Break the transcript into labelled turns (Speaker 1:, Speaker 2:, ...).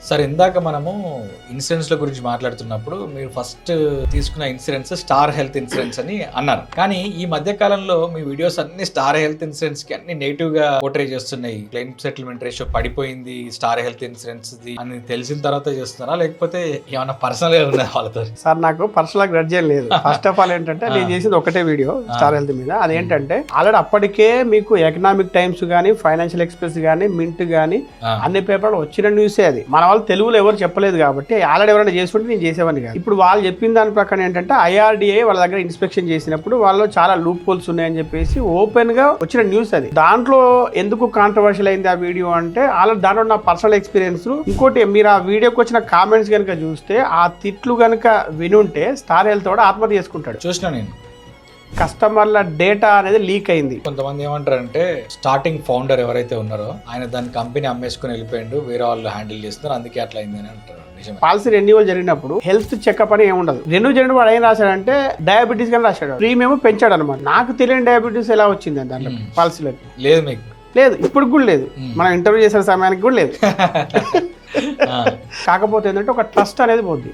Speaker 1: Sir ఇందాక మనము ఇన్సూరెన్స్ల గురించి మాట్లాడుతున్నప్పుడు మీరు ఫస్ట్ తీసుకున్న ఇన్సూరెన్స్ స్టార్ హెల్త్ ఇన్సూరెన్స్ అని అన్నారు. కానీ ఈ మధ్య కాలంలో మీ వీడియోస్ అన్ని స్టార్ హెల్త్ ఇన్సూరెన్స్ కి అన్ని నెగిటివ్ గా పోర్ట్రే చేస్తున్నాయి. క్లెయిమ్ సెటిల్మెంట్ రేషియో పడిపోయింది స్టార్ హెల్త్ ఇన్సూరెన్స్ అని తెలిసిన తర్వాత చేస్తున్నారా, లేకపోతే ఏమైనా పర్సనల్ గా ఉన్నది వాళ్ళతో?
Speaker 2: సార్ నాకు పర్సనల్ గ్రడ్జ్ ఏం లేదు. ఫస్ట్ ఆఫ్ ఆల్ ఏంటంటే నేను చేసింది ఒకటే వీడియో స్టార్ హెల్త్ మీద. అదేంటంటే ఆల్రెడీ అప్పటికే మీకు ఎకనామిక్ టైమ్స్ గానీ, ఫైనాన్షియల్ ఎక్స్ప్రెస్ గానీ, మింట్ గానీ అన్ని పేపర్లు వచ్చిన న్యూసే. అది మన వాళ్ళు తెలుగులో ఎవరు చెప్పలేదు కాబట్టి ఆల్రెడీ ఎవరైనా చేస్తుంటే నేను చేసేవాడిని కాదు. ఇప్పుడు వాళ్ళు చెప్పిన దాని ప్రకారం ఏంటంటే IRDA వాళ్ళ దగ్గర ఇన్స్పెక్షన్ చేసినప్పుడు వాళ్ళు చాలా లూప్ హోల్స్ ఉన్నాయని చెప్పేసి ఓపెన్ గా వచ్చిన న్యూస్ అది. దాంట్లో ఎందుకు కాంట్రవర్షియల్ అయింది ఆ వీడియో అంటే ఆల్రెడీ దాంట్లో నా పర్సనల్ ఎక్స్పీరియన్స్. ఇంకోటి మీరు ఆ వీడియోకి వచ్చిన కామెంట్స్ కనుక చూస్తే ఆ తిట్లు కనుక వినుంటే స్టార్ హెల్త్ కూడా ఆత్మహత్య చేసుకుంటాడు.
Speaker 1: చూసినా నేను.
Speaker 2: కస్టమర్ల డేటా అనేది లీక్ అయింది.
Speaker 1: కొంతమంది ఏమంటారంటే స్టార్టింగ్ ఫౌండర్ ఎవరైతే ఉన్నారో ఆయన దాని కంపెనీ అమ్మేసుకుని వెళ్ళిపోయిండు, వేరే వాళ్ళు హ్యాండిల్ చేస్తున్నారు, అందుకే అట్లా అయింది అని అంటారు.
Speaker 2: పాలసీ రెన్యువల్ జరిగినప్పుడు హెల్త్ చెకప్ అని ఏముండదు. రెన్యూ జరిగినప్పుడు వాడు ఏం రాశాడంటే డయాబెటీస్ కానీ రాశాడు. ప్రీమియం పెంచాడు అనమాట. నాకు తెలియని డయాబెటీస్ ఎలా వచ్చింది అని దాంట్లో పాలసీలోకి
Speaker 1: లేదు, మీకు
Speaker 2: లేదు, ఇప్పుడు కూడా లేదు. మనం ఇంటర్వ్యూ చేసిన సమయానికి కూడా లేదు. కాకపోతే ఏంటంటే ఒక ట్రస్ట్ అనేది పోద్ది.